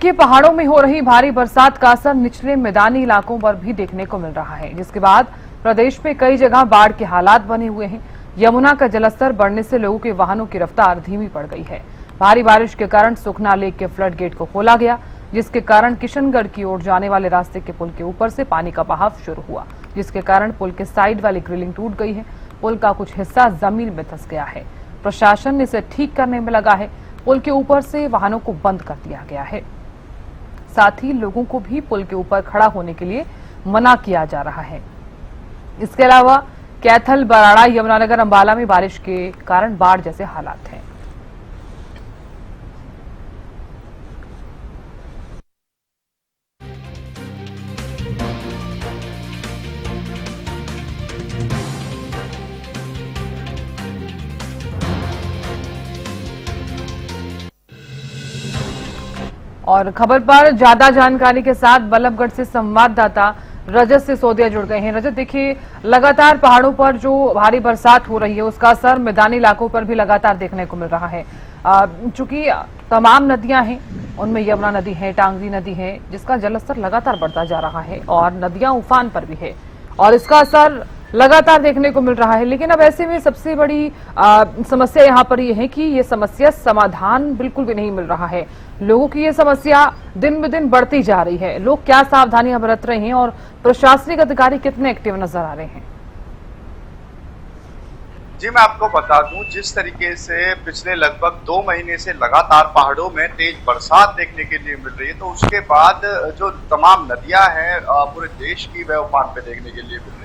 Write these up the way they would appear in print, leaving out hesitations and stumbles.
देखिए, पहाड़ों में हो रही भारी बरसात का असर निचले मैदानी इलाकों पर भी देखने को मिल रहा है, जिसके बाद प्रदेश में कई जगह बाढ़ के हालात बने हुए हैं। यमुना का जलस्तर बढ़ने से लोगों के वाहनों की रफ्तार धीमी पड़ गई है। भारी बारिश के कारण सुखना लेक के फ्लड गेट को खोला गया, जिसके कारण किशनगढ़ की ओर जाने वाले रास्ते के पुल के ऊपर से पानी का बहाव शुरू हुआ, जिसके कारण पुल के साइड वाली ग्रिलिंग टूट गई है। पुल का कुछ हिस्सा जमीन में धंस गया है। प्रशासन इसे ठीक करने में लगा है। पुल के ऊपर से वाहनों को बंद कर दिया गया है। साथ ही लोगों को भी पुल के ऊपर खड़ा होने के लिए मना किया जा रहा है। इसके अलावा कैथल, बराड़ा, यमुनानगर, अंबाला में बारिश के कारण बाढ़ जैसे हालात हैं। और खबर पर ज्यादा जानकारी के साथ बल्लभगढ़ से संवाददाता रजत सिसोदिया जुड़ गए हैं। रजत, देखिए, लगातार पहाड़ों पर जो भारी बरसात हो रही है उसका असर मैदानी इलाकों पर भी लगातार देखने को मिल रहा है। चूंकि तमाम नदियां हैं, उनमें यमुना नदी है, टांगरी नदी है, जिसका जलस्तर लगातार बढ़ता जा रहा है और नदियां उफान पर भी है और इसका असर लगातार देखने को मिल रहा है। लेकिन अब ऐसे में सबसे बड़ी समस्या यहाँ पर ये है कि ये समस्या समाधान बिल्कुल भी नहीं मिल रहा है। लोगों की ये समस्या दिन ब दिन बढ़ती जा रही है। लोग क्या सावधानियां बरत रहे हैं और प्रशासनिक अधिकारी कितने एक्टिव नजर आ रहे हैं? जी, मैं आपको बता दूं, जिस तरीके से पिछले लगभग 2 महीने से लगातार पहाड़ों में तेज बरसात देखने के लिए मिल रही है, तो उसके बाद जो तमाम नदियां हैं पूरे देश की, वह उफान पे देखने के लिए मिल रही है।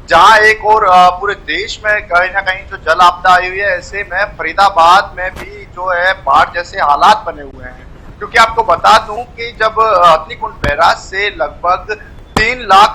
जहां एक और पूरे देश में कहीं ना कहीं जो जल आपदा आई हुई है, ऐसे में फरीदाबाद में भी जो है बाढ़ जैसे हालात बने हुए हैं। क्योंकि आपको बता दूं कि जब हथनीकुंड बैराज से लगभग 3 लाख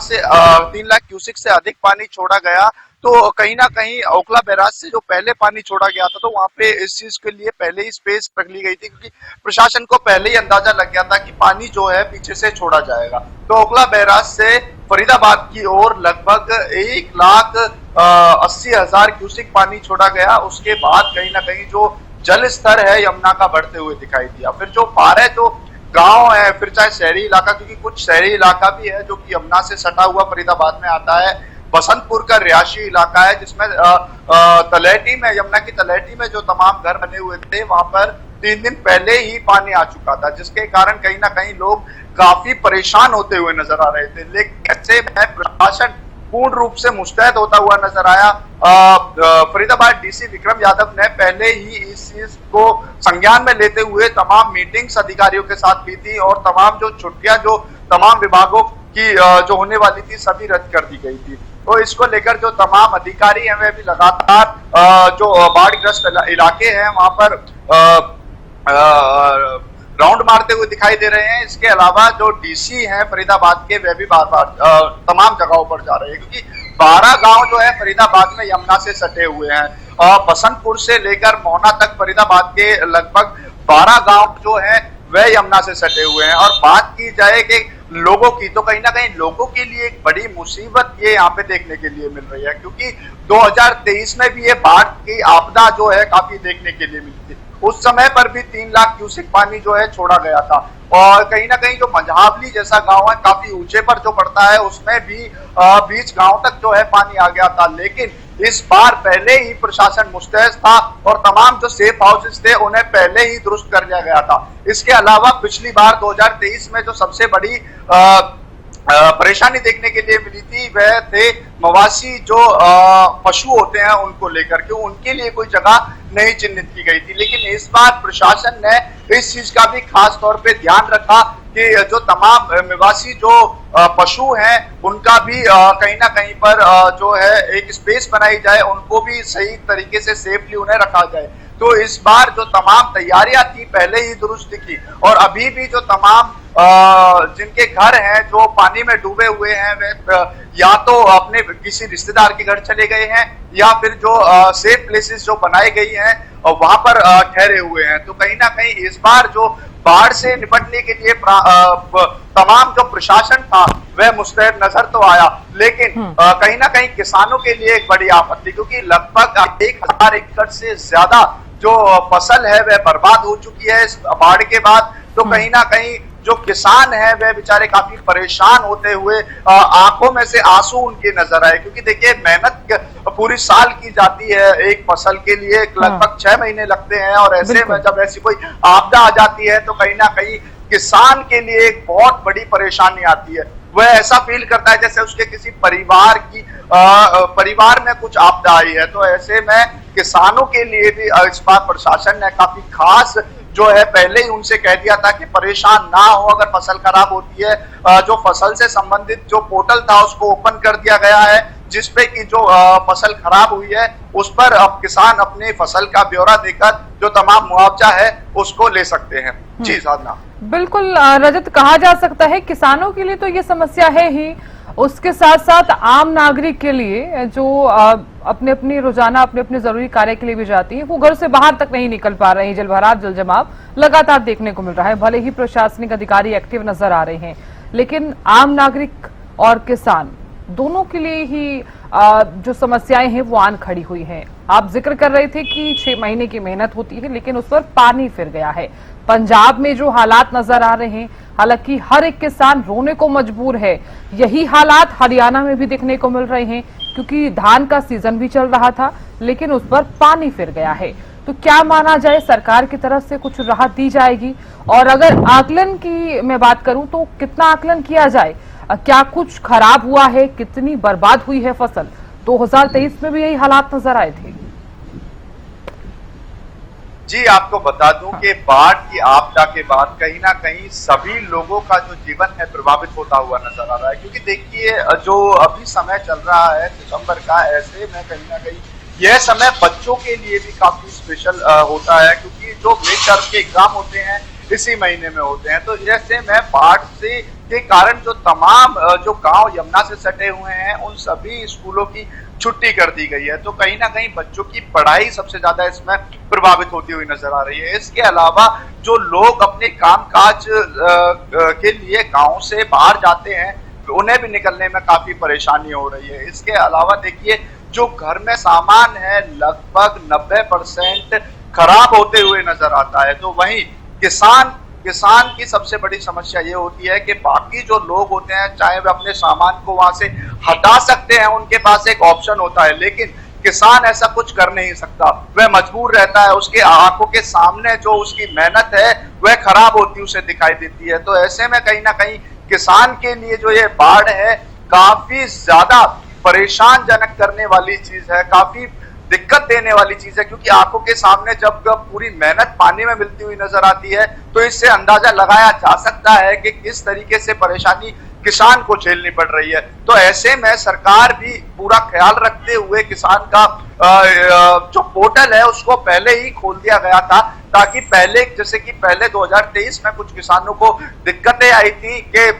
क्यूसेक से अधिक पानी छोड़ा गया, तो कहीं ना कहीं ओखला बैराज से जो पहले पानी छोड़ा गया था, तो वहां पे इस चीज के लिए पहले ही स्पेस रख ली गई थी, क्योंकि प्रशासन को पहले ही अंदाजा लग गया था कि पानी जो है पीछे से छोड़ा जाएगा। तो ओखला बैराज से फरीदाबाद की ओर लगभग 1,80,000 क्यूसेक पानी छोड़ा गया। उसके बाद कहीं ना कहीं जो जल स्तर है यमुना का बढ़ते हुए दिखाई दिया। फिर जो 12 जो गांव है, फिर चाहे शहरी इलाका, क्योंकि कुछ शहरी इलाका भी है जो कि यमुना से सटा हुआ फरीदाबाद में आता है। बसंतपुर का रिहायशी इलाका है, जिसमें तलैटी में, यमुना की तलैटी में जो तमाम घर बने हुए थे, वहां पर 3 दिन पहले ही पानी आ चुका था, जिसके कारण कहीं ना कहीं लोग काफी परेशान होते हुए नजर आ रहे थे। लेकिन ऐसे में प्रशासन पूर्ण रूप से मुस्तैद होता हुआ नजर आया। फरीदाबाद डीसी विक्रम यादव ने पहले ही इस चीज को संज्ञान में लेते हुए तमाम मीटिंग्स अधिकारियों के साथ की थी और तमाम जो छुट्टियां जो तमाम विभागों की जो होने वाली थी, सभी रद्द कर दी गई थी। तो इसको लेकर जो तमाम अधिकारी हैं, वे भी लगातार जो बाढ़ग्रस्त इलाके हैं वहां पर राउंड मारते हुए दिखाई दे रहे हैं। इसके अलावा जो डीसी हैं फरीदाबाद के, वे भी बार बार तमाम जगहों पर जा रहे हैं, क्योंकि 12 गांव जो है फरीदाबाद में यमुना से सटे हुए हैं और बसंतपुर से लेकर मोहना तक फरीदाबाद के लगभग 12 गांव जो है वह यमुना से सटे हुए हैं। और बात की जाए कि लोगों की, तो कहीं ना कहीं लोगों के लिए एक बड़ी मुसीबत ये यहाँ पे देखने के लिए मिल रही है, क्योंकि 2023 में भी ये बाढ़ की आपदा जो है काफी देखने के लिए मिली थी। उस समय पर भी 3 लाख क्यूसेक पानी जो है छोड़ा गया था और कहीं ना कहीं जो मंझावली जैसा गांव है, काफी ऊंचे पर जो पड़ता है, उसमें भी बीच गांव तक जो है पानी आ गया था। लेकिन इस बार पहले ही प्रशासन मुस्तैद था और तमाम जो सेफ हाउसेस थे उन्हें पहले ही दुरुस्त कर दिया गया था। इसके अलावा पिछली बार 2023 में जो सबसे बड़ी परेशानी देखने के लिए मिली थी, वह थे मवासी जो पशु होते हैं उनको लेकर के, उनके लिए कोई जगह नहीं चिन्हित की गई थी। लेकिन इस बार प्रशासन ने इस चीज का भी खास तौर पे ध्यान रखा कि जो तमाम निवासी जो पशु हैं उनका भी कहीं ना कहीं पर जो है एक स्पेस बनाई जाए, उनको भी सही तरीके से सेफली उन्हें रखा जाए। तो इस बार जो तमाम तैयारियां थी पहले ही दुरुस्त की और अभी भी जो तमाम जिनके घर हैं जो पानी में डूबे हुए हैं, वे या तो अपने किसी रिश्तेदार के घर चले गए हैं या फिर जो सेफ प्लेसेस जो बनाई गई हैं वहां पर ठहरे हुए हैं। तो कहीं ना कहीं इस बार जो बाढ़ से निपटने के लिए तमाम जो प्रशासन था वह मुस्तैद नजर तो आया, लेकिन कहीं ना कहीं किसानों के लिए एक बड़ी आपत्ति, क्योंकि लगभग 1000 एकड़ से ज्यादा जो फसल है वह बर्बाद हो चुकी है इस बाढ़ के बाद। तो कहीं ना कहीं जो किसान है वह बेचारे काफी परेशान होते हुए आंखों में से आंसू उनके नजर आए, क्योंकि देखिए मेहनत पूरी साल की जाती है एक फसल के लिए, लगभग 6 महीने लगते हैं, और ऐसे में जब ऐसी कोई आपदा आ जाती है तो कहीं ना कहीं किसान के लिए एक बहुत बड़ी परेशानी आती है। वह ऐसा फील करता है जैसे उसके किसी परिवार में कुछ आपदा आई है। तो ऐसे में किसानों के लिए भी इस बार प्रशासन ने काफी खास जो है पहले ही उनसे कह दिया था कि परेशान ना हो अगर फसल खराब होती है। जो फसल से संबंधित जो पोर्टल था उसको ओपन कर दिया गया है, जिसपे कि जो फसल खराब हुई है उस पर अब किसान अपनी फसल का ब्यौरा देकर जो तमाम मुआवजा है उसको ले सकते हैं। जी साधना, बिल्कुल रजत, कहा जा सकता है किसानों के लिए तो ये समस्या है ही, उसके साथ साथ आम नागरिक के लिए जो अपने अपनी रोजाना अपने अपने जरूरी कार्य के लिए भी जाती है, वो घर से बाहर तक नहीं निकल पा रहे हैं। जलभराव जल जमाव लगातार देखने को मिल रहा है। भले ही प्रशासनिक अधिकारी एक्टिव नजर आ रहे हैं, लेकिन आम नागरिक और किसान दोनों के लिए ही जो समस्याएं हैं वो आन खड़ी हुई हैं। आप जिक्र कर रहे थे कि 6 महीने की मेहनत होती है, लेकिन उस पर पानी फिर गया है। पंजाब में जो हालात नजर आ रहे हैं, हालांकि हर एक किसान रोने को मजबूर है। यही हालात हरियाणा में भी देखने को मिल रहे हैं, क्योंकि धान का सीजन भी चल रहा था, लेकिन उस पर पानी फिर गया है। तो क्या माना जाए, सरकार की तरफ से कुछ राहत दी जाएगी? और अगर आकलन की मैं बात करूं तो कितना आकलन किया जाए, क्या कुछ खराब हुआ है, कितनी बर्बाद हुई है फसल? 2023 में भी यही हालात नजर आए थे। जी, आपको बता दूं कि बाढ़ की आपदा के बाद कहीं ना कहीं सभी लोगों का जो जीवन है प्रभावित होता हुआ नजर आ रहा है, क्योंकि देखिए जो अभी समय चल रहा है दिसंबर का, ऐसे में कहीं ना कहीं यह समय बच्चों के लिए भी काफी स्पेशल होता है, क्योंकि जो मिड टर्म के एग्जाम होते हैं इसी महीने में होते हैं। तो जैसे में बाढ़ से के कारण जो तमाम जो गांव यमुना से सटे हुए हैं उन सभी स्कूलों की छुट्टी कर दी गई है। तो कहीं ना कहीं बच्चों की पढ़ाई सबसे ज्यादा इसमें प्रभावित होती हुई नजर आ रही है। इसके अलावा जो लोग अपने कामकाज के लिए गांव से बाहर जाते हैं उन्हें भी निकलने में काफी परेशानी हो रही है। इसके अलावा देखिए जो घर में सामान है लगभग 90% खराब होते हुए नजर आता है। तो वहीं किसान की सबसे बड़ी समस्या ये होती है कि बाकी जो लोग होते हैं चाहे वे अपने सामान को वहां से हटा सकते हैं, उनके पास एक ऑप्शन होता है, लेकिन किसान ऐसा कुछ कर नहीं सकता। वह मजबूर रहता है, उसके आंखों के सामने जो उसकी मेहनत है वह खराब होती उसे दिखाई देती है। तो ऐसे में कहीं ना कहीं किसान के लिए जो ये बाढ़ है काफी ज्यादा परेशान जनक करने वाली चीज है, काफी दिक्कत देने वाली चीज है, क्योंकि आंखों के सामने जब पूरी मेहनत पानी में मिलती हुई नजर आती है तो इससे अंदाजा लगाया जा सकता है कि किस तरीके से परेशानी किसान को झेलनी पड़ रही है। तो ऐसे में सरकार भी पूरा ख्याल रखते हुए किसान का जो पोर्टल है उसको पहले ही खोल दिया गया था, ताकि जैसे कि पहले 2023 में कुछ किसानों को दिक्कतें आई थी कि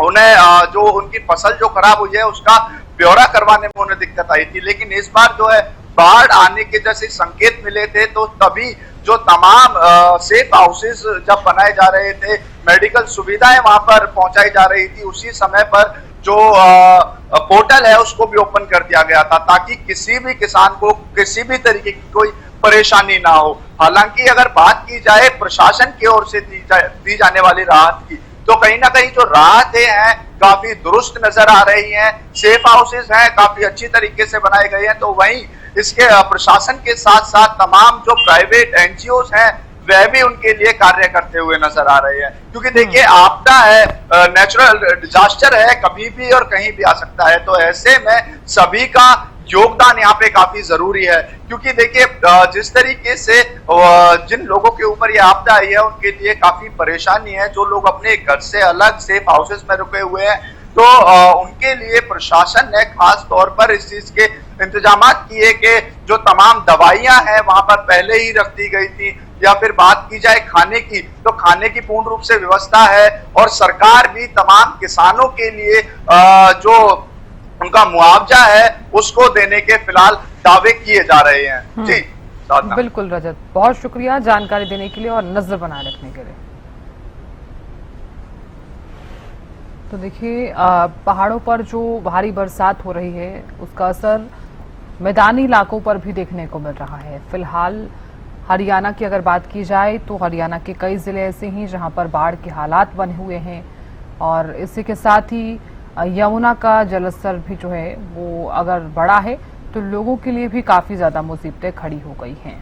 उन्हें जो उनकी फसल जो खराब हुई है उसका ब्यौरा करवाने में उन्हें दिक्कत आई थी। लेकिन इस बार जो है बाढ़ आने के जैसे संकेत मिले थे तो तभी जो तमाम सेफ हाउसेस जब बनाए जा रहे थे, मेडिकल सुविधाएं वहां पर पहुंचाई जा रही थी, उसी समय पर जो पोर्टल है उसको भी ओपन कर दिया गया था, ताकि किसी भी किसान को किसी भी तरीके की कोई परेशानी ना हो। हालांकि अगर बात की जाए प्रशासन की ओर से दी जाने वाली राहत की, तो कहीं ना कहीं जो राहतें हैं काफी दुरुस्त नजर आ रही हैं, सेफ हाउसेस हैं काफी अच्छी तरीके से बनाए गए हैं। तो वहीं इसके प्रशासन के साथ साथ तमाम जो प्राइवेट एनजीओज हैं वह भी उनके लिए कार्य करते हुए नजर आ रहे हैं, क्योंकि देखिए आपदा है, नेचुरल डिजास्टर है, कभी भी और कहीं भी आ सकता है। तो ऐसे में सभी का योगदान यहाँ पे काफी जरूरी है, क्योंकि देखिए जिस तरीके से जिन लोगों के ऊपर ये आपदा आई है उनके लिए काफी परेशानी है। जो लोग अपने घर से अलग सेफ हाउसेस में रुके हुए हैं तो उनके लिए प्रशासन ने खास तौर पर इस चीज के इंतजाम किए कि जो तमाम दवाइयां हैं वहां पर पहले ही रख दी गई थी, या फिर बात की जाए खाने की तो खाने की पूर्ण रूप से व्यवस्था है, और सरकार भी तमाम किसानों के लिए जो उनका मुआवजा है उसको देने के फिलहाल दावे किए जा रहे हैं। जी बिल्कुल रजत, बहुत शुक्रिया जानकारी देने के लिए और नजर बनाए रखने के लिए। तो देखिए पहाड़ों पर जो भारी बरसात हो रही है उसका असर मैदानी इलाकों पर भी देखने को मिल रहा है। फिलहाल हरियाणा की अगर बात की जाए तो हरियाणा के कई जिले ऐसे हैं जहां पर बाढ़ के हालात बने हुए हैं और इसी के साथ ही यमुना का जलस्तर भी जो है वो अगर बढ़ा है तो लोगों के लिए भी काफी ज्यादा मुसीबतें खड़ी हो गई हैं।